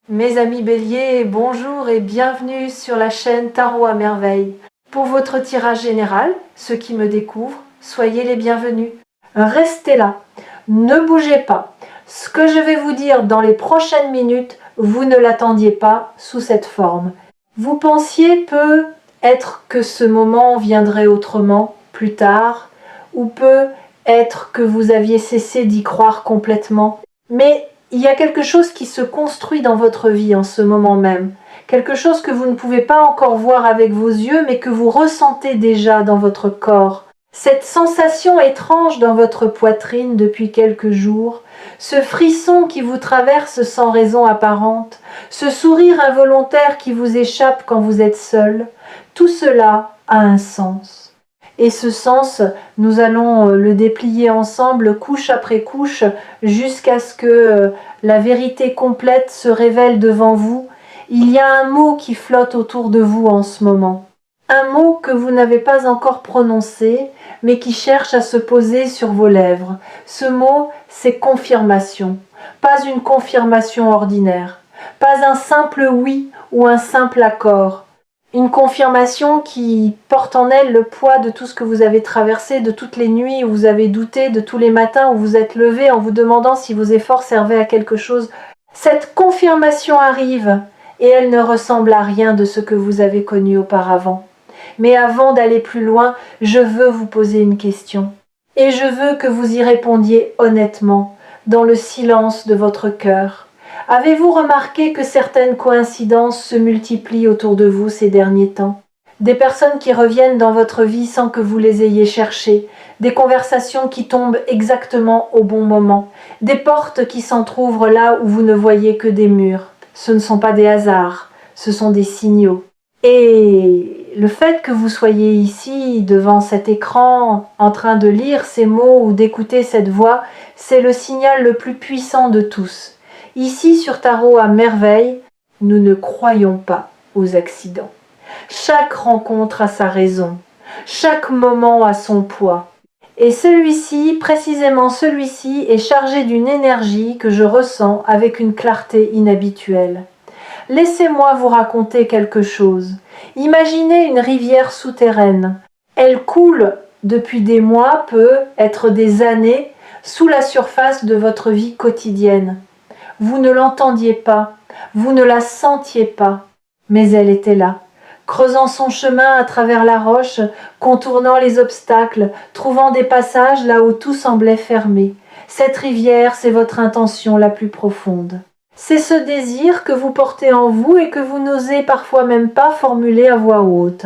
Mes amis béliers, bonjour et bienvenue sur la chaîne Tarot à merveille. Pour votre tirage général, ceux qui me découvrent, soyez les bienvenus. Restez là, ne bougez pas. Ce que je vais vous dire dans les prochaines minutes, vous ne l'attendiez pas sous cette forme. Vous pensiez peut-être que ce moment viendrait autrement, plus tard, ou peut-être que vous aviez cessé d'y croire complètement. Mais il y a quelque chose qui se construit dans votre vie en ce moment même. Quelque chose que vous ne pouvez pas encore voir avec vos yeux, mais que vous ressentez déjà dans votre corps. Cette sensation étrange dans votre poitrine depuis quelques jours, ce frisson qui vous traverse sans raison apparente, ce sourire involontaire qui vous échappe quand vous êtes seul, tout cela a un sens. Et ce sens, nous allons le déplier ensemble, couche après couche, jusqu'à ce que la vérité complète se révèle devant vous. Il y a un mot qui flotte autour de vous en ce moment. Un mot que vous n'avez pas encore prononcé, mais qui cherche à se poser sur vos lèvres. Ce mot, c'est confirmation. Pas une confirmation ordinaire. Pas un simple oui ou un simple accord. Une confirmation qui porte en elle le poids de tout ce que vous avez traversé, de toutes les nuits où vous avez douté, de tous les matins où vous êtes levé en vous demandant si vos efforts servaient à quelque chose. Cette confirmation arrive et elle ne ressemble à rien de ce que vous avez connu auparavant. Mais avant d'aller plus loin, je veux vous poser une question. Et je veux que vous y répondiez honnêtement, dans le silence de votre cœur. Avez-vous remarqué que certaines coïncidences se multiplient autour de vous ces derniers temps? Des personnes qui reviennent dans votre vie sans que vous les ayez cherchées, des conversations qui tombent exactement au bon moment, des portes qui s'entr'ouvrent là où vous ne voyez que des murs. Ce ne sont pas des hasards, ce sont des signaux. Et le fait que vous soyez ici, devant cet écran, en train de lire ces mots ou d'écouter cette voix, c'est le signal le plus puissant de tous. Ici, sur Tarot à merveille, nous ne croyons pas aux accidents. Chaque rencontre a sa raison, chaque moment a son poids. Et celui-ci, précisément celui-ci, est chargé d'une énergie que je ressens avec une clarté inhabituelle. Laissez-moi vous raconter quelque chose. Imaginez une rivière souterraine. Elle coule depuis des mois, peut être des années, sous la surface de votre vie quotidienne. Vous ne l'entendiez pas, vous ne la sentiez pas, mais elle était là, creusant son chemin à travers la roche, contournant les obstacles, trouvant des passages là où tout semblait fermé. Cette rivière, c'est votre intention la plus profonde. C'est ce désir que vous portez en vous et que vous n'osez parfois même pas formuler à voix haute.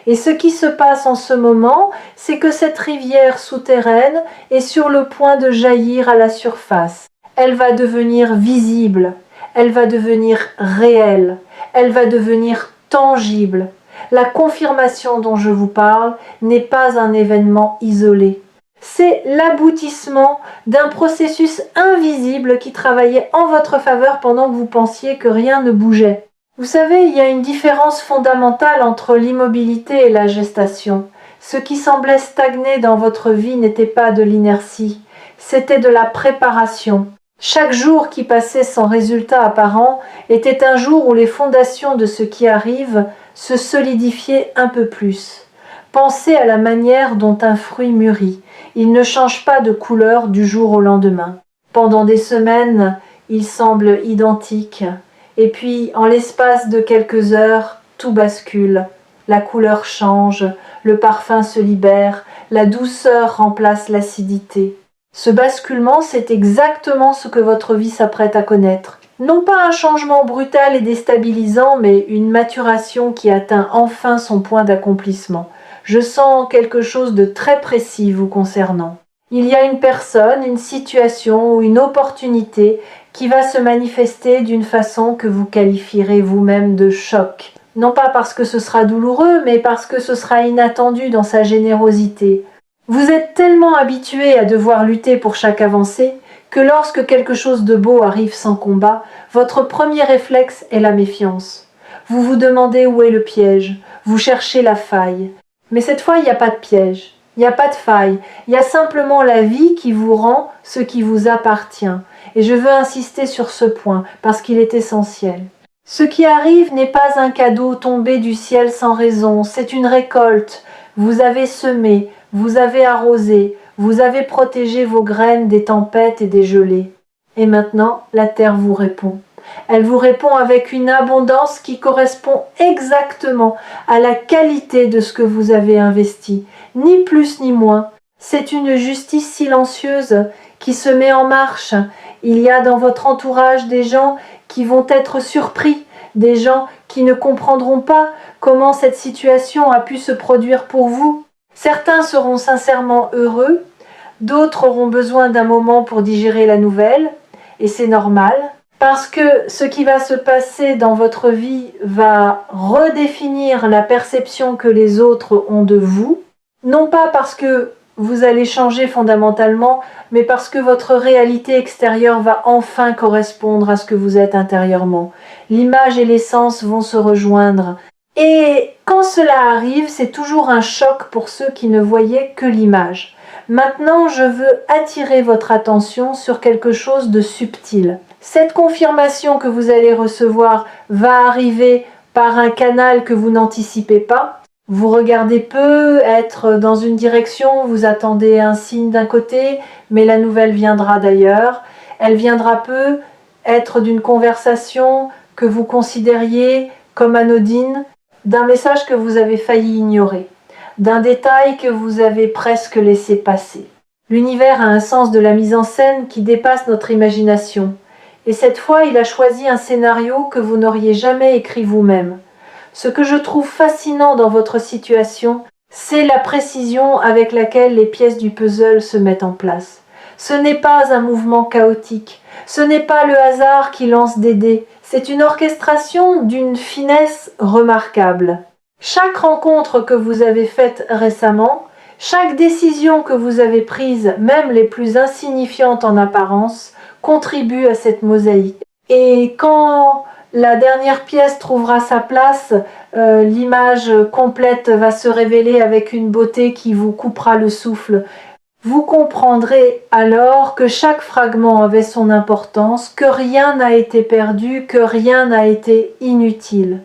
Et ce qui se passe en ce moment, c'est que cette rivière souterraine est sur le point de jaillir à la surface. Elle va devenir visible, elle va devenir réelle, elle va devenir tangible. La confirmation dont je vous parle n'est pas un événement isolé. C'est l'aboutissement d'un processus invisible qui travaillait en votre faveur pendant que vous pensiez que rien ne bougeait. Vous savez, il y a une différence fondamentale entre l'immobilité et la gestation. Ce qui semblait stagner dans votre vie n'était pas de l'inertie, c'était de la préparation. Chaque jour qui passait sans résultat apparent était un jour où les fondations de ce qui arrive se solidifiaient un peu plus. Pensez à la manière dont un fruit mûrit. Il ne change pas de couleur du jour au lendemain. Pendant des semaines, il semble identique. Et puis, en l'espace de quelques heures, tout bascule. La couleur change, le parfum se libère, la douceur remplace l'acidité. Ce basculement, c'est exactement ce que votre vie s'apprête à connaître. Non pas un changement brutal et déstabilisant, mais une maturation qui atteint enfin son point d'accomplissement. Je sens quelque chose de très précis vous concernant. Il y a une personne, une situation ou une opportunité qui va se manifester d'une façon que vous qualifierez vous-même de choc. Non pas parce que ce sera douloureux, mais parce que ce sera inattendu dans sa générosité. Vous êtes tellement habitué à devoir lutter pour chaque avancée que lorsque quelque chose de beau arrive sans combat, votre premier réflexe est la méfiance. Vous vous demandez où est le piège, vous cherchez la faille. Mais cette fois, il n'y a pas de piège, il n'y a pas de faille, il y a simplement la vie qui vous rend ce qui vous appartient. Et je veux insister sur ce point parce qu'il est essentiel. Ce qui arrive n'est pas un cadeau tombé du ciel sans raison, c'est une récolte. Vous avez semé, vous avez arrosé, vous avez protégé vos graines des tempêtes et des gelées. Et maintenant, la terre vous répond. Elle vous répond avec une abondance qui correspond exactement à la qualité de ce que vous avez investi, ni plus ni moins. C'est une justice silencieuse qui se met en marche. Il y a dans votre entourage des gens qui vont être surpris, des gens qui ne comprendront pas comment cette situation a pu se produire pour vous. Certains seront sincèrement heureux, d'autres auront besoin d'un moment pour digérer la nouvelle, et c'est normal, parce que ce qui va se passer dans votre vie va redéfinir la perception que les autres ont de vous, non pas parce que vous allez changer fondamentalement, mais parce que votre réalité extérieure va enfin correspondre à ce que vous êtes intérieurement. L'image et l'essence vont se rejoindre. Et quand cela arrive, c'est toujours un choc pour ceux qui ne voyaient que l'image. Maintenant, je veux attirer votre attention sur quelque chose de subtil. Cette confirmation que vous allez recevoir va arriver par un canal que vous n'anticipez pas. Vous regardez peu, être dans une direction, vous attendez un signe d'un côté, mais la nouvelle viendra d'ailleurs. Elle viendra peu, être d'une conversation que vous considériez comme anodine, d'un message que vous avez failli ignorer, d'un détail que vous avez presque laissé passer. L'univers a un sens de la mise en scène qui dépasse notre imagination. Et cette fois, il a choisi un scénario que vous n'auriez jamais écrit vous-même. Ce que je trouve fascinant dans votre situation, c'est la précision avec laquelle les pièces du puzzle se mettent en place. Ce n'est pas un mouvement chaotique, ce n'est pas le hasard qui lance des dés, c'est une orchestration d'une finesse remarquable. Chaque rencontre que vous avez faite récemment, chaque décision que vous avez prise, même les plus insignifiantes en apparence, contribue à cette mosaïque. Et quand la dernière pièce trouvera sa place, l'image complète va se révéler avec une beauté qui vous coupera le souffle. Vous comprendrez alors que chaque fragment avait son importance, que rien n'a été perdu, que rien n'a été inutile.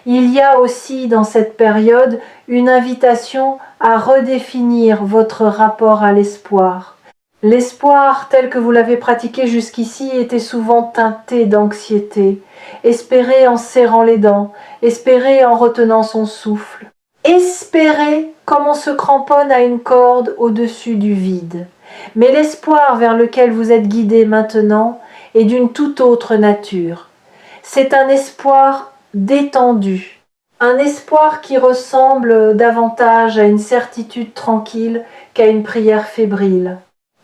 Il y a aussi dans cette période une invitation à redéfinir votre rapport à l'espoir. L'espoir tel que vous l'avez pratiqué jusqu'ici était souvent teinté d'anxiété. Espérer en serrant les dents, espérer en retenant son souffle. Espérer comme on se cramponne à une corde au-dessus du vide. Mais l'espoir vers lequel vous êtes guidé maintenant est d'une toute autre nature. C'est un espoir détendu, un espoir qui ressemble davantage à une certitude tranquille qu'à une prière fébrile.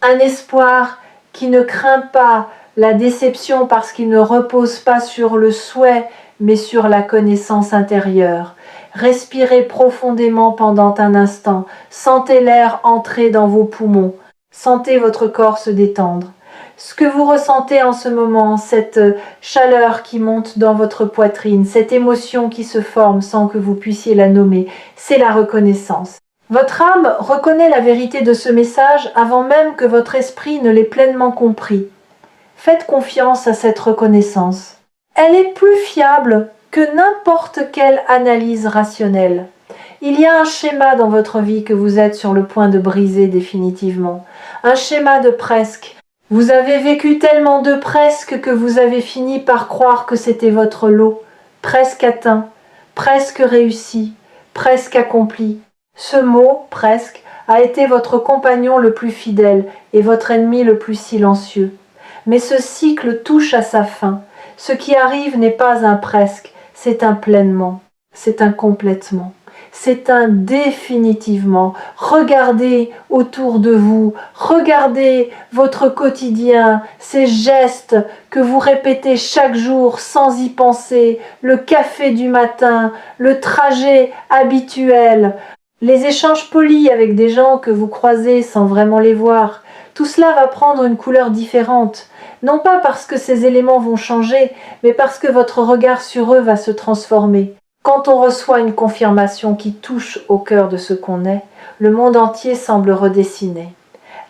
Un espoir qui ne craint pas la déception parce qu'il ne repose pas sur le souhait, mais sur la connaissance intérieure. Respirez profondément pendant un instant, sentez l'air entrer dans vos poumons, sentez votre corps se détendre. Ce que vous ressentez en ce moment, cette chaleur qui monte dans votre poitrine, cette émotion qui se forme sans que vous puissiez la nommer, c'est la reconnaissance. Votre âme reconnaît la vérité de ce message avant même que votre esprit ne l'ait pleinement compris. Faites confiance à cette reconnaissance. Elle est plus fiable que n'importe quelle analyse rationnelle. Il y a un schéma dans votre vie que vous êtes sur le point de briser définitivement. Un schéma de presque. Vous avez vécu tellement de presque que vous avez fini par croire que c'était votre lot. Presque atteint, presque réussi, presque accompli. Ce mot, presque, a été votre compagnon le plus fidèle et votre ennemi le plus silencieux. Mais ce cycle touche à sa fin. Ce qui arrive n'est pas un presque, c'est un pleinement, c'est un complètement, c'est un définitivement. Regardez autour de vous, regardez votre quotidien, ces gestes que vous répétez chaque jour sans y penser, le café du matin, le trajet habituel, les échanges polis avec des gens que vous croisez sans vraiment les voir. Tout cela va prendre une couleur différente. Non pas parce que ces éléments vont changer, mais parce que votre regard sur eux va se transformer. Quand on reçoit une confirmation qui touche au cœur de ce qu'on est, le monde entier semble redessiner.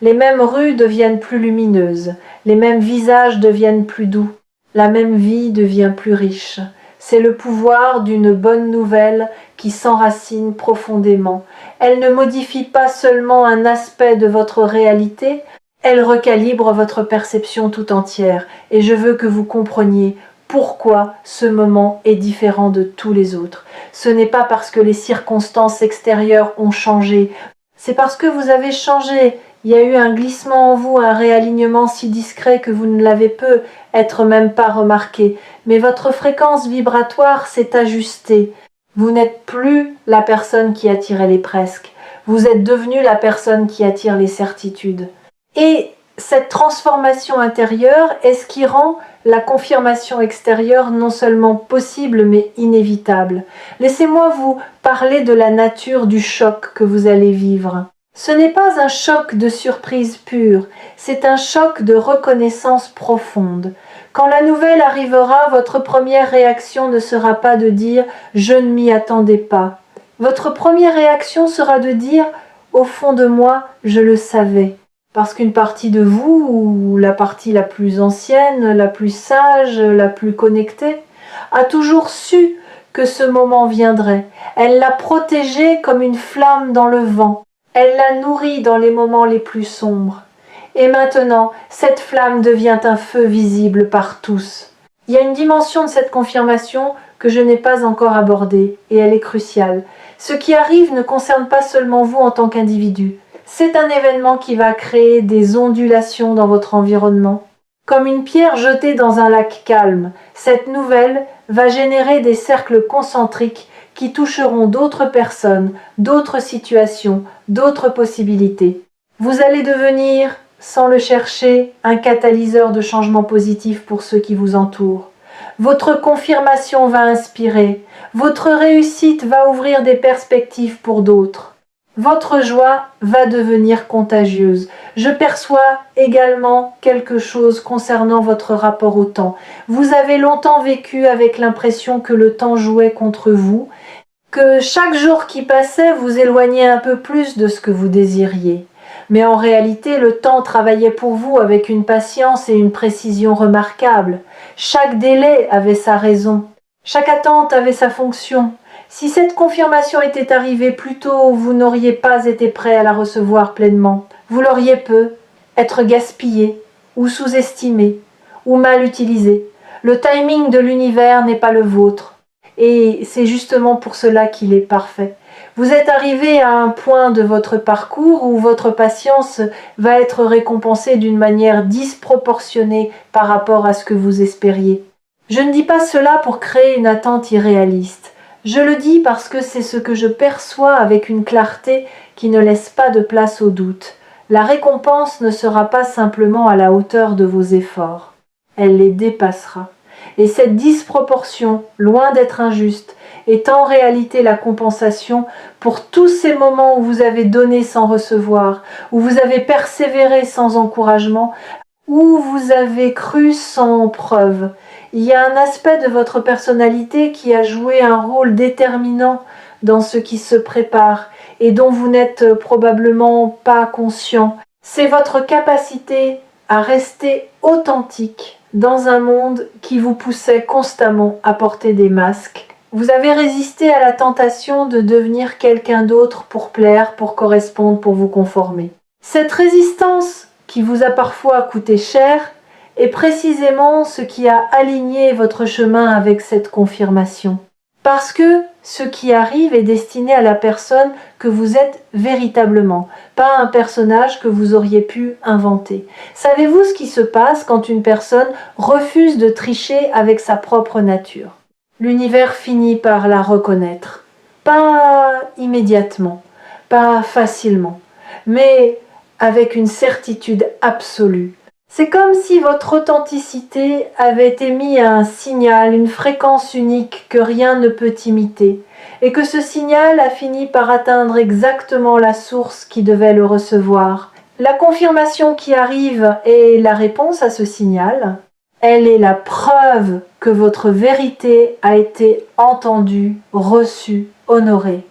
Les mêmes rues deviennent plus lumineuses, les mêmes visages deviennent plus doux, la même vie devient plus riche. C'est le pouvoir d'une bonne nouvelle qui s'enracine profondément. Elle ne modifie pas seulement un aspect de votre réalité, elle recalibre votre perception tout entière. Et je veux que vous compreniez pourquoi ce moment est différent de tous les autres. Ce n'est pas parce que les circonstances extérieures ont changé, c'est parce que vous avez changé. Il y a eu un glissement en vous, un réalignement si discret que vous ne l'avez peut-être même pas remarqué. Mais votre fréquence vibratoire s'est ajustée. Vous n'êtes plus la personne qui attirait les presque. Vous êtes devenu la personne qui attire les certitudes. Et cette transformation intérieure est ce qui rend la confirmation extérieure non seulement possible mais inévitable. Laissez-moi vous parler de la nature du choc que vous allez vivre. Ce n'est pas un choc de surprise pure, c'est un choc de reconnaissance profonde. Quand la nouvelle arrivera, votre première réaction ne sera pas de dire « je ne m'y attendais pas ». Votre première réaction sera de dire « au fond de moi, je le savais ». Parce qu'une partie de vous, ou la partie la plus ancienne, la plus sage, la plus connectée, a toujours su que ce moment viendrait. Elle l'a protégé comme une flamme dans le vent. Elle l'a nourri dans les moments les plus sombres. Et maintenant, cette flamme devient un feu visible par tous. Il y a une dimension de cette confirmation que je n'ai pas encore abordée, et elle est cruciale. Ce qui arrive ne concerne pas seulement vous en tant qu'individu. C'est un événement qui va créer des ondulations dans votre environnement. Comme une pierre jetée dans un lac calme, cette nouvelle va générer des cercles concentriques qui toucheront d'autres personnes, d'autres situations, d'autres possibilités. Vous allez devenir, sans le chercher, un catalyseur de changement positif pour ceux qui vous entourent. Votre confirmation va inspirer, votre réussite va ouvrir des perspectives pour d'autres. Votre joie va devenir contagieuse. Je perçois également quelque chose concernant votre rapport au temps. Vous avez longtemps vécu avec l'impression que le temps jouait contre vous, que chaque jour qui passait vous éloignait un peu plus de ce que vous désiriez. Mais en réalité, le temps travaillait pour vous avec une patience et une précision remarquables. Chaque délai avait sa raison. Chaque attente avait sa fonction. Si cette confirmation était arrivée plus tôt, vous n'auriez pas été prêt à la recevoir pleinement. Vous l'auriez peu, être gaspillé, ou sous-estimé, ou mal utilisé. Le timing de l'univers n'est pas le vôtre. Et c'est justement pour cela qu'il est parfait. Vous êtes arrivé à un point de votre parcours où votre patience va être récompensée d'une manière disproportionnée par rapport à ce que vous espériez. Je ne dis pas cela pour créer une attente irréaliste. Je le dis parce que c'est ce que je perçois avec une clarté qui ne laisse pas de place au doute. La récompense ne sera pas simplement à la hauteur de vos efforts. Elle les dépassera. Et cette disproportion, loin d'être injuste, est en réalité la compensation pour tous ces moments où vous avez donné sans recevoir, où vous avez persévéré sans encouragement, où vous avez cru sans preuve. Il y a un aspect de votre personnalité qui a joué un rôle déterminant dans ce qui se prépare et dont vous n'êtes probablement pas conscient. C'est votre capacité à rester authentique dans un monde qui vous poussait constamment à porter des masques. Vous avez résisté à la tentation de devenir quelqu'un d'autre pour plaire, pour correspondre, pour vous conformer. Cette résistance qui vous a parfois coûté cher est précisément ce qui a aligné votre chemin avec cette confirmation. Parce que ce qui arrive est destiné à la personne que vous êtes véritablement, pas un personnage que vous auriez pu inventer. Savez-vous ce qui se passe quand une personne refuse de tricher avec sa propre nature? L'univers finit par la reconnaître. Pas immédiatement, pas facilement, mais avec une certitude absolue. C'est comme si votre authenticité avait émis un signal, une fréquence unique que rien ne peut imiter, et que ce signal a fini par atteindre exactement la source qui devait le recevoir. La confirmation qui arrive est la réponse à ce signal. Elle est la preuve que votre vérité a été entendue, reçue, honorée.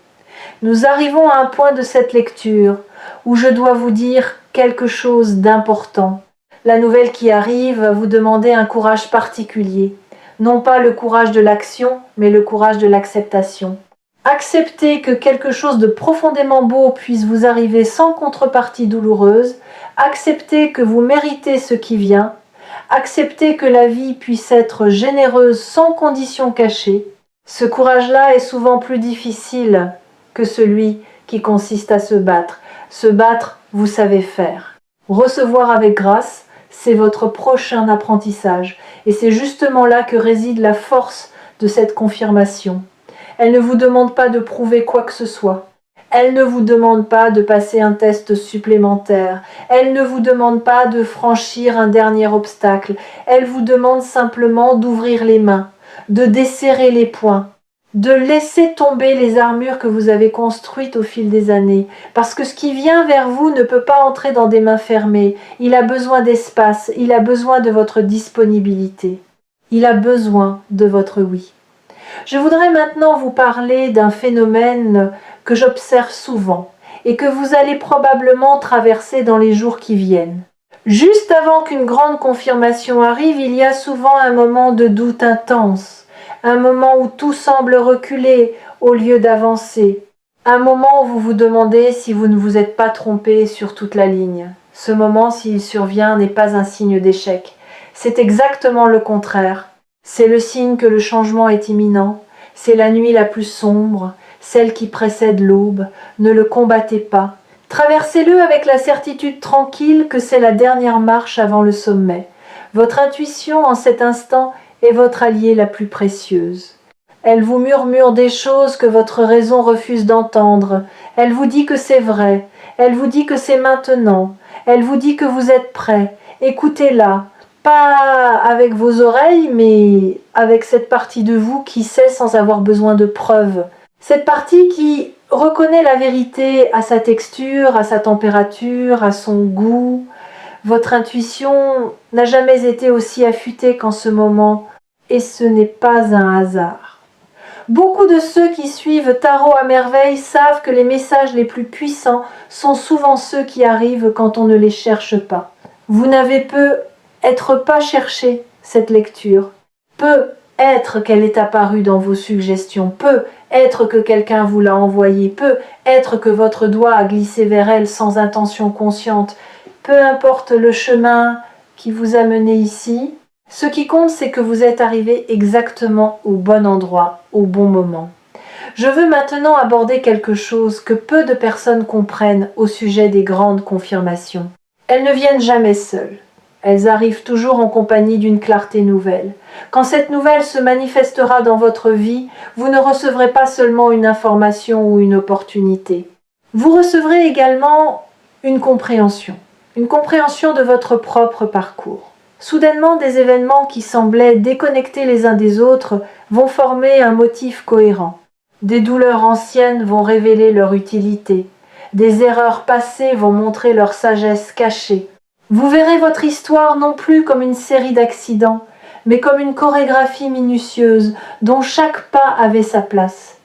Nous arrivons à un point de cette lecture où je dois vous dire quelque chose d'important. La nouvelle qui arrive va vous demander un courage particulier. Non pas le courage de l'action, mais le courage de l'acceptation. Acceptez que quelque chose de profondément beau puisse vous arriver sans contrepartie douloureuse. Acceptez que vous méritez ce qui vient. Acceptez que la vie puisse être généreuse sans conditions cachées. Ce courage-là est souvent plus difficile que celui qui consiste à se battre. Se battre, vous savez faire. Recevoir avec grâce, c'est votre prochain apprentissage. Et c'est justement là que réside la force de cette confirmation. Elle ne vous demande pas de prouver quoi que ce soit. Elle ne vous demande pas de passer un test supplémentaire. Elle ne vous demande pas de franchir un dernier obstacle. Elle vous demande simplement d'ouvrir les mains, de desserrer les poings, de laisser tomber les armures que vous avez construites au fil des années. Parce que ce qui vient vers vous ne peut pas entrer dans des mains fermées. Il a besoin d'espace, il a besoin de votre disponibilité. Il a besoin de votre oui. Je voudrais maintenant vous parler d'un phénomène que j'observe souvent et que vous allez probablement traverser dans les jours qui viennent. Juste avant qu'une grande confirmation arrive, il y a souvent un moment de doute intense, un moment où tout semble reculer au lieu d'avancer, un moment où vous vous demandez si vous ne vous êtes pas trompé sur toute la ligne. Ce moment, s'il survient, n'est pas un signe d'échec. C'est exactement le contraire. C'est le signe que le changement est imminent, c'est la nuit la plus sombre, celle qui précède l'aube. Ne le combattez pas. Traversez-le avec la certitude tranquille que c'est la dernière marche avant le sommet. Votre intuition en cet instant est votre alliée la plus précieuse. Elle vous murmure des choses que votre raison refuse d'entendre. Elle vous dit que c'est vrai. Elle vous dit que c'est maintenant. Elle vous dit que vous êtes prêt. Écoutez-la. Pas avec vos oreilles, mais avec cette partie de vous qui sait sans avoir besoin de preuves. Cette partie qui reconnaît la vérité à sa texture, à sa température, à son goût. Votre intuition n'a jamais été aussi affûtée qu'en ce moment, et ce n'est pas un hasard. Beaucoup de ceux qui suivent Tarot à merveille savent que les messages les plus puissants sont souvent ceux qui arrivent quand on ne les cherche pas. Vous n'avez peut-être pas cherché cette lecture. Peut être qu'elle est apparue dans vos suggestions. Peut être que quelqu'un vous l'a envoyée. Peut être que votre doigt a glissé vers elle sans intention consciente. Peu importe le chemin qui vous a mené ici, ce qui compte, c'est que vous êtes arrivé exactement au bon endroit, au bon moment. Je veux maintenant aborder quelque chose que peu de personnes comprennent au sujet des grandes confirmations. Elles ne viennent jamais seules. Elles arrivent toujours en compagnie d'une clarté nouvelle. Quand cette nouvelle se manifestera dans votre vie, vous ne recevrez pas seulement une information ou une opportunité. Vous recevrez également une compréhension de votre propre parcours. Soudainement, des événements qui semblaient déconnectés les uns des autres vont former un motif cohérent. Des douleurs anciennes vont révéler leur utilité. Des erreurs passées vont montrer leur sagesse cachée. Vous verrez votre histoire non plus comme une série d'accidents, mais comme une chorégraphie minutieuse dont chaque pas avait sa place.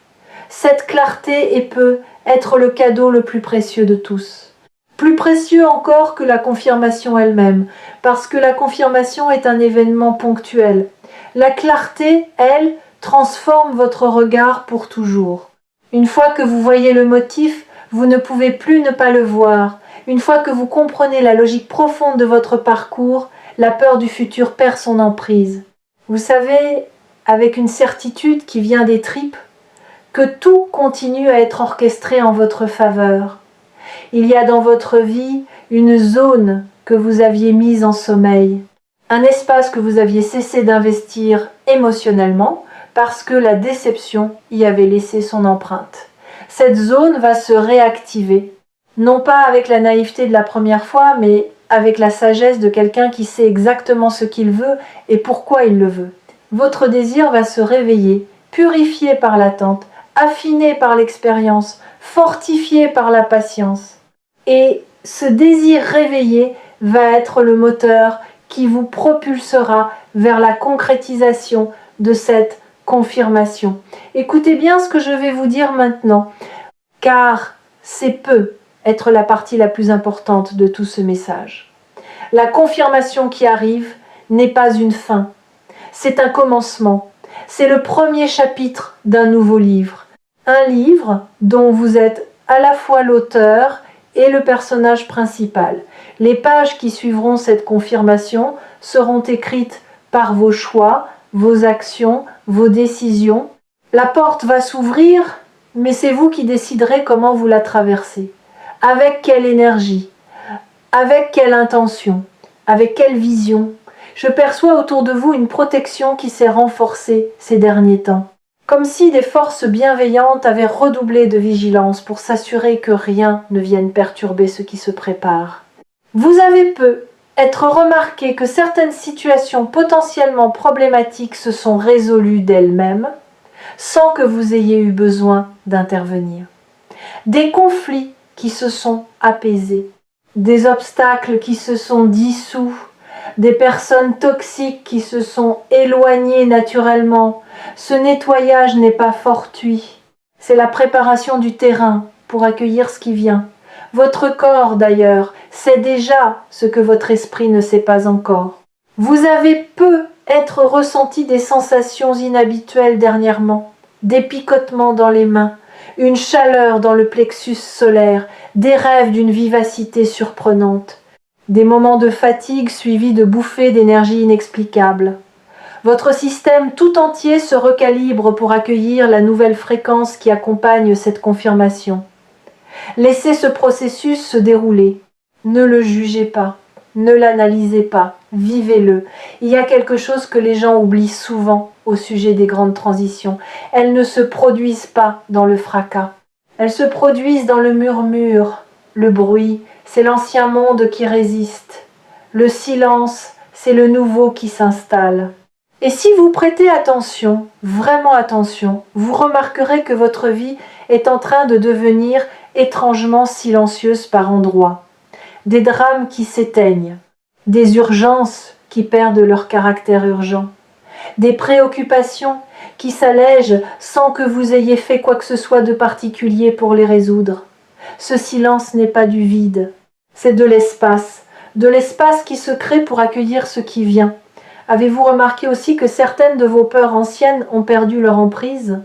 Cette clarté peut être le cadeau le plus précieux de tous. Plus précieux encore que la confirmation elle-même, parce que la confirmation est un événement ponctuel. La clarté, elle, transforme votre regard pour toujours. Une fois que vous voyez le motif, vous ne pouvez plus ne pas le voir. Une fois que vous comprenez la logique profonde de votre parcours, la peur du futur perd son emprise. Vous savez, avec une certitude qui vient des tripes, que tout continue à être orchestré en votre faveur. Il y a dans votre vie une zone que vous aviez mise en sommeil, un espace que vous aviez cessé d'investir émotionnellement parce que la déception y avait laissé son empreinte. Cette zone va se réactiver, non pas avec la naïveté de la première fois, mais avec la sagesse de quelqu'un qui sait exactement ce qu'il veut et pourquoi il le veut. Votre désir va se réveiller, purifié par l'attente, affiné par l'expérience, fortifié par la patience. Et ce désir réveillé va être le moteur qui vous propulsera vers la concrétisation de cette confirmation. Écoutez bien ce que je vais vous dire maintenant, car c'est peu être la partie la plus importante de tout ce message. La confirmation qui arrive n'est pas une fin, c'est un commencement. C'est le premier chapitre d'un nouveau livre. Un livre dont vous êtes à la fois l'auteur et le personnage principal. Les pages qui suivront cette confirmation seront écrites par vos choix, vos actions, vos décisions. La porte va s'ouvrir, mais c'est vous qui déciderez comment vous la traversez. Avec quelle énergie, avec quelle intention, avec quelle vision. Je perçois autour de vous une protection qui s'est renforcée ces derniers temps. Comme si des forces bienveillantes avaient redoublé de vigilance pour s'assurer que rien ne vienne perturber ce qui se prépare. Vous avez être remarqué que certaines situations potentiellement problématiques se sont résolues d'elles-mêmes sans que vous ayez eu besoin d'intervenir. Des conflits qui se sont apaisés, des obstacles qui se sont dissous, des personnes toxiques qui se sont éloignées naturellement. Ce nettoyage n'est pas fortuit, c'est la préparation du terrain pour accueillir ce qui vient. Votre corps, d'ailleurs, sait déjà ce que votre esprit ne sait pas encore. Vous avez être ressenti des sensations inhabituelles dernièrement, des picotements dans les mains, une chaleur dans le plexus solaire, des rêves d'une vivacité surprenante, des moments de fatigue suivis de bouffées d'énergie inexplicables. Votre système tout entier se recalibre pour accueillir la nouvelle fréquence qui accompagne cette confirmation. Laissez ce processus se dérouler. Ne le jugez pas, ne l'analysez pas, vivez-le. Il y a quelque chose que les gens oublient souvent au sujet des grandes transitions. Elles ne se produisent pas dans le fracas. Elles se produisent dans le murmure, le bruit, c'est l'ancien monde qui résiste. Le silence, c'est le nouveau qui s'installe. Et si vous prêtez attention, vraiment attention, vous remarquerez que votre vie est en train de devenir étrangement silencieuse par endroits. Des drames qui s'éteignent, des urgences qui perdent leur caractère urgent, des préoccupations qui s'allègent sans que vous ayez fait quoi que ce soit de particulier pour les résoudre. Ce silence n'est pas du vide, c'est de l'espace qui se crée pour accueillir ce qui vient. Avez-vous remarqué aussi que certaines de vos peurs anciennes ont perdu leur emprise ?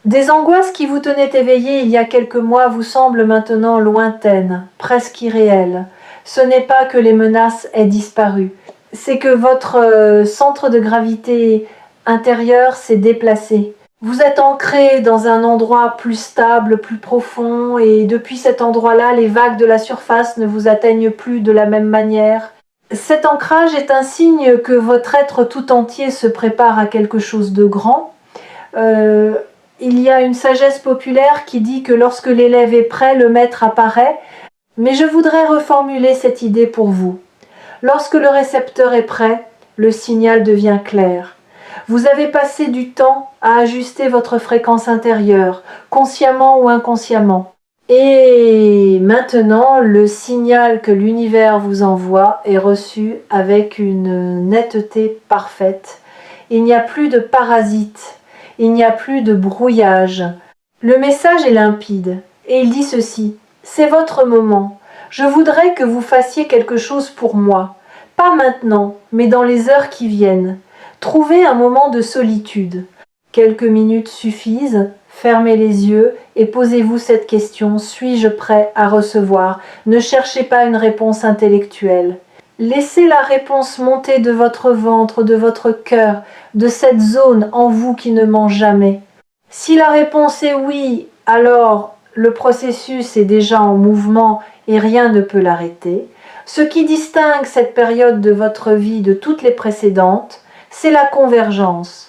Des angoisses qui vous tenaient éveillées il y a quelques mois vous semblent maintenant lointaines, presque irréelles. Ce n'est pas que les menaces aient disparu, c'est que votre centre de gravité intérieur s'est déplacé. Vous êtes ancré dans un endroit plus stable, plus profond, et depuis cet endroit-là, les vagues de la surface ne vous atteignent plus de la même manière. Cet ancrage est un signe que votre être tout entier se prépare à quelque chose de grand. Il y a une sagesse populaire qui dit que lorsque l'élève est prêt, le maître apparaît, mais je voudrais reformuler cette idée pour vous. Lorsque le récepteur est prêt, le signal devient clair. Vous avez passé du temps à ajuster votre fréquence intérieure, consciemment ou inconsciemment. Et maintenant, le signal que l'univers vous envoie est reçu avec une netteté parfaite. Il n'y a plus de parasites, il n'y a plus de brouillage. Le message est limpide et il dit ceci: c'est votre moment. Je voudrais que vous fassiez quelque chose pour moi. Pas maintenant, mais dans les heures qui viennent. Trouvez un moment de solitude. Quelques minutes suffisent. Fermez les yeux et posez-vous cette question: suis-je prêt à recevoir? Ne cherchez pas une réponse intellectuelle. Laissez la réponse monter de votre ventre, de votre cœur, de cette zone en vous qui ne ment jamais. Si la réponse est oui, alors le processus est déjà en mouvement et rien ne peut l'arrêter. Ce qui distingue cette période de votre vie de toutes les précédentes, c'est la convergence.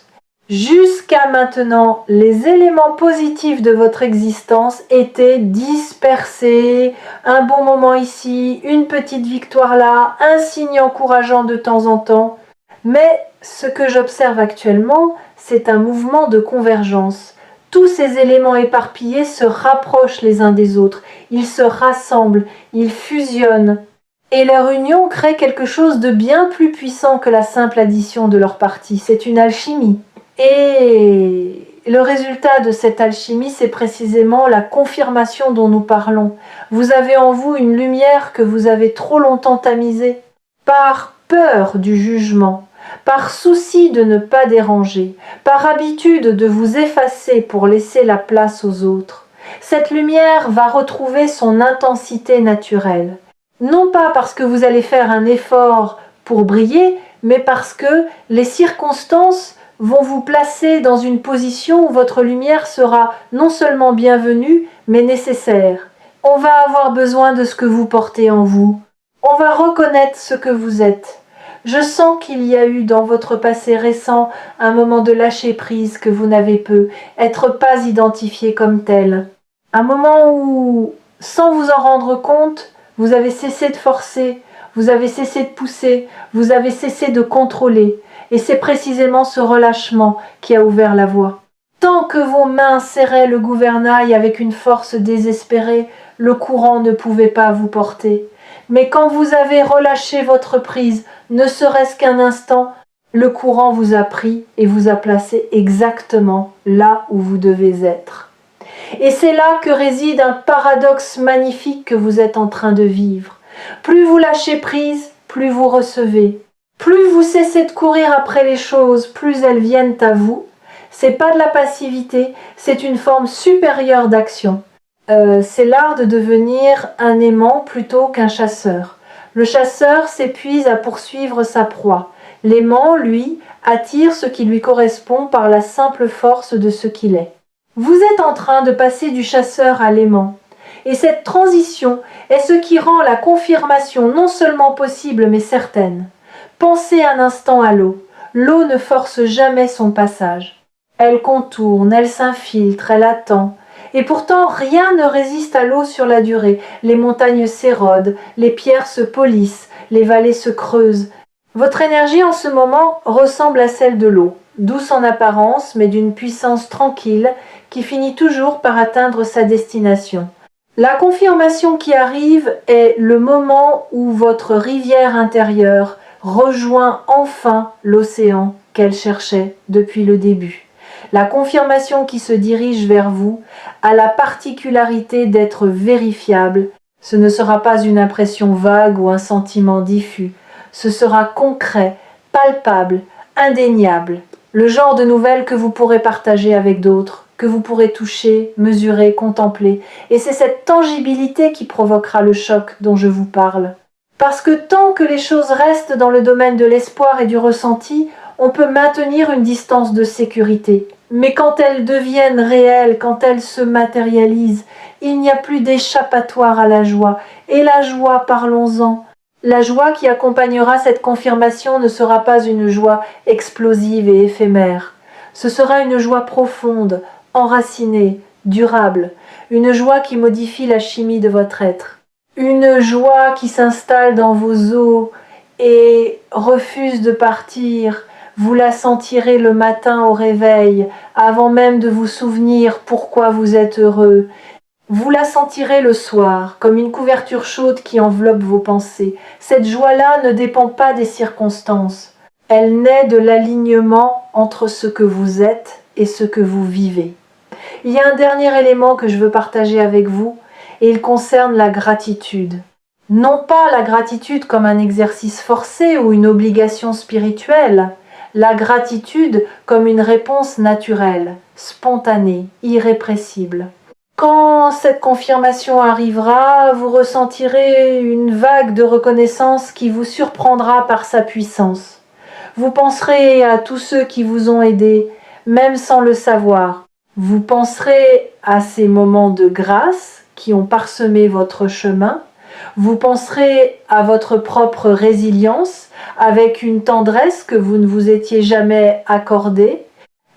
Jusqu'à maintenant, les éléments positifs de votre existence étaient dispersés. Un bon moment ici, une petite victoire là, un signe encourageant de temps en temps. Mais ce que j'observe actuellement, c'est un mouvement de convergence. Tous ces éléments éparpillés se rapprochent les uns des autres. Ils se rassemblent, ils fusionnent. Et leur union crée quelque chose de bien plus puissant que la simple addition de leurs parties. C'est une alchimie. Et Et le résultat de cette alchimie, c'est précisément la confirmation dont nous parlons. Vous avez en vous une lumière que vous avez trop longtemps tamisée, par peur du jugement, par souci de ne pas déranger, par habitude de vous effacer pour laisser la place aux autres. Cette lumière va retrouver son intensité naturelle. Non pas parce que vous allez faire un effort pour briller, mais parce que les circonstances vont vous placer dans une position où votre lumière sera non seulement bienvenue, mais nécessaire. On va avoir besoin de ce que vous portez en vous. On va reconnaître ce que vous êtes. Je sens qu'il y a eu dans votre passé récent un moment de lâcher prise que vous n'avez pu être pas identifié comme tel. Un moment où, sans vous en rendre compte, vous avez cessé de forcer, vous avez cessé de pousser, vous avez cessé de contrôler. Et c'est précisément ce relâchement qui a ouvert la voie. Tant que vos mains serraient le gouvernail avec une force désespérée, le courant ne pouvait pas vous porter. Mais quand vous avez relâché votre prise, ne serait-ce qu'un instant, le courant vous a pris et vous a placé exactement là où vous devez être. Et c'est là que réside un paradoxe magnifique que vous êtes en train de vivre. Plus vous lâchez prise, plus vous recevez. Plus vous cessez de courir après les choses, plus elles viennent à vous. C'est pas de la passivité, c'est une forme supérieure d'action. C'est l'art de devenir un aimant plutôt qu'un chasseur. Le chasseur s'épuise à poursuivre sa proie. L'aimant, lui, attire ce qui lui correspond par la simple force de ce qu'il est. Vous êtes en train de passer du chasseur à l'aimant. Et cette transition est ce qui rend la confirmation non seulement possible mais certaine. Pensez un instant à l'eau. L'eau ne force jamais son passage. Elle contourne, elle s'infiltre, elle attend. Et pourtant, rien ne résiste à l'eau sur la durée. Les montagnes s'érodent, les pierres se polissent, les vallées se creusent. Votre énergie en ce moment ressemble à celle de l'eau, douce en apparence, mais d'une puissance tranquille qui finit toujours par atteindre sa destination. La confirmation qui arrive est le moment où votre rivière intérieure rejoint enfin l'océan qu'elle cherchait depuis le début. La confirmation qui se dirige vers vous a la particularité d'être vérifiable. Ce ne sera pas une impression vague ou un sentiment diffus. Ce sera concret, palpable, indéniable. Le genre de nouvelles que vous pourrez partager avec d'autres, que vous pourrez toucher, mesurer, contempler. Et c'est cette tangibilité qui provoquera le choc dont je vous parle. Parce que tant que les choses restent dans le domaine de l'espoir et du ressenti, on peut maintenir une distance de sécurité. Mais quand elles deviennent réelles, quand elles se matérialisent, il n'y a plus d'échappatoire à la joie. Et la joie, parlons-en. La joie qui accompagnera cette confirmation ne sera pas une joie explosive et éphémère. Ce sera une joie profonde, enracinée, durable, une joie qui modifie la chimie de votre être. Une joie qui s'installe dans vos os et refuse de partir. Vous la sentirez le matin au réveil, avant même de vous souvenir pourquoi vous êtes heureux. Vous la sentirez le soir, comme une couverture chaude qui enveloppe vos pensées. Cette joie-là ne dépend pas des circonstances. Elle naît de l'alignement entre ce que vous êtes et ce que vous vivez. Il y a un dernier élément que je veux partager avec vous, et il concerne la gratitude. Non pas la gratitude comme un exercice forcé ou une obligation spirituelle, la gratitude comme une réponse naturelle, spontanée, irrépressible. Quand cette confirmation arrivera, vous ressentirez une vague de reconnaissance qui vous surprendra par sa puissance. Vous penserez à tous ceux qui vous ont aidé, même sans le savoir. Vous penserez à ces moments de grâce qui ont parsemé votre chemin. Vous penserez à votre propre résilience avec une tendresse que vous ne vous étiez jamais accordée.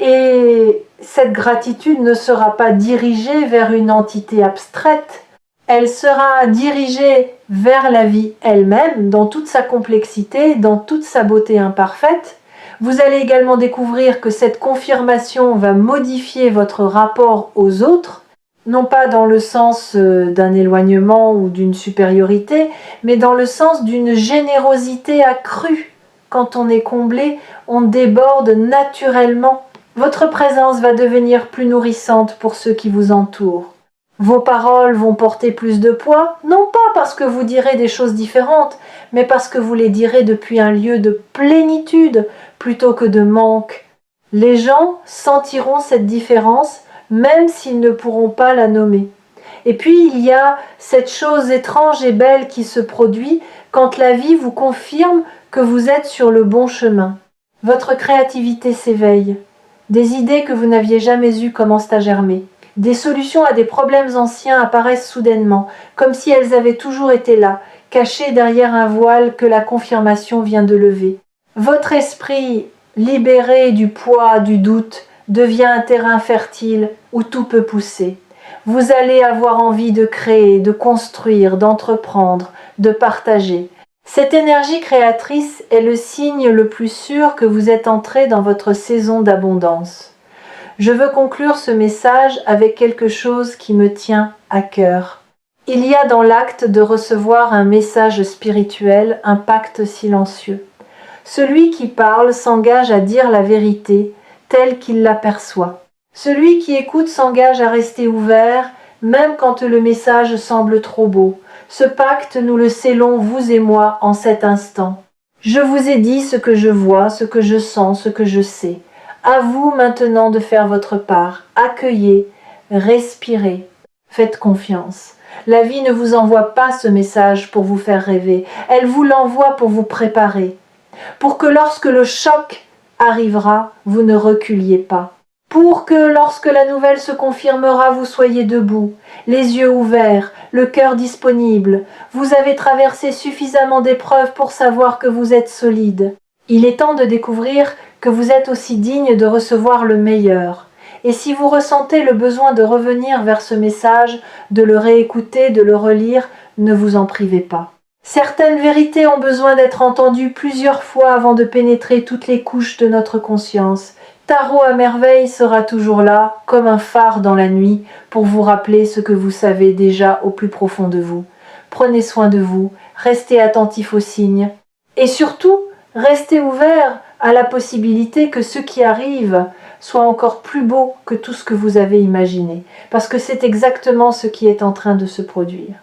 Et cette gratitude ne sera pas dirigée vers une entité abstraite. Elle sera dirigée vers la vie elle-même, dans toute sa complexité, dans toute sa beauté imparfaite. Vous allez également découvrir que cette confirmation va modifier votre rapport aux autres, non pas dans le sens d'un éloignement ou d'une supériorité, mais dans le sens d'une générosité accrue. Quand on est comblé, on déborde naturellement Votre présence va devenir plus nourrissante pour ceux qui vous entourent. Vos paroles vont porter plus de poids, non pas parce que vous direz des choses différentes, mais parce que vous les direz depuis un lieu de plénitude plutôt que de manque. Les gens sentiront cette différence même s'ils ne pourront pas la nommer. Et puis il y a cette chose étrange et belle qui se produit quand la vie vous confirme que vous êtes sur le bon chemin. Votre créativité s'éveille. Des idées que vous n'aviez jamais eues commencent à germer. Des solutions à des problèmes anciens apparaissent soudainement, comme si elles avaient toujours été là, cachées derrière un voile que la confirmation vient de lever. Votre esprit, libéré du poids du doute, devient un terrain fertile où tout peut pousser. Vous allez avoir envie de créer, de construire, d'entreprendre, de partager. Cette énergie créatrice est le signe le plus sûr que vous êtes entré dans votre saison d'abondance. Je veux conclure ce message avec quelque chose qui me tient à cœur. Il y a dans l'acte de recevoir un message spirituel un pacte silencieux. Celui qui parle s'engage à dire la vérité telle qu'il l'aperçoit. Celui qui écoute s'engage à rester ouvert, même quand le message semble trop beau. Ce pacte, nous le scellons, vous et moi, en cet instant. Je vous ai dit ce que je vois, ce que je sens, ce que je sais. À vous maintenant de faire votre part. Accueillez, respirez, faites confiance. La vie ne vous envoie pas ce message pour vous faire rêver. Elle vous l'envoie pour vous préparer. Pour que lorsque le choc arrivera, vous ne reculiez pas. Pour que lorsque la nouvelle se confirmera, vous soyez debout, les yeux ouverts, le cœur disponible. Vous avez traversé suffisamment d'épreuves pour savoir que vous êtes solide. Il est temps de découvrir que vous êtes aussi digne de recevoir le meilleur. Et si vous ressentez le besoin de revenir vers ce message, de le réécouter, de le relire, ne vous en privez pas. Certaines vérités ont besoin d'être entendues plusieurs fois avant de pénétrer toutes les couches de notre conscience. Tarot à merveille sera toujours là, comme un phare dans la nuit, pour vous rappeler ce que vous savez déjà au plus profond de vous. Prenez soin de vous, restez attentif aux signes, et surtout, restez ouvert à la possibilité que ce qui arrive soit encore plus beau que tout ce que vous avez imaginé, parce que c'est exactement ce qui est en train de se produire.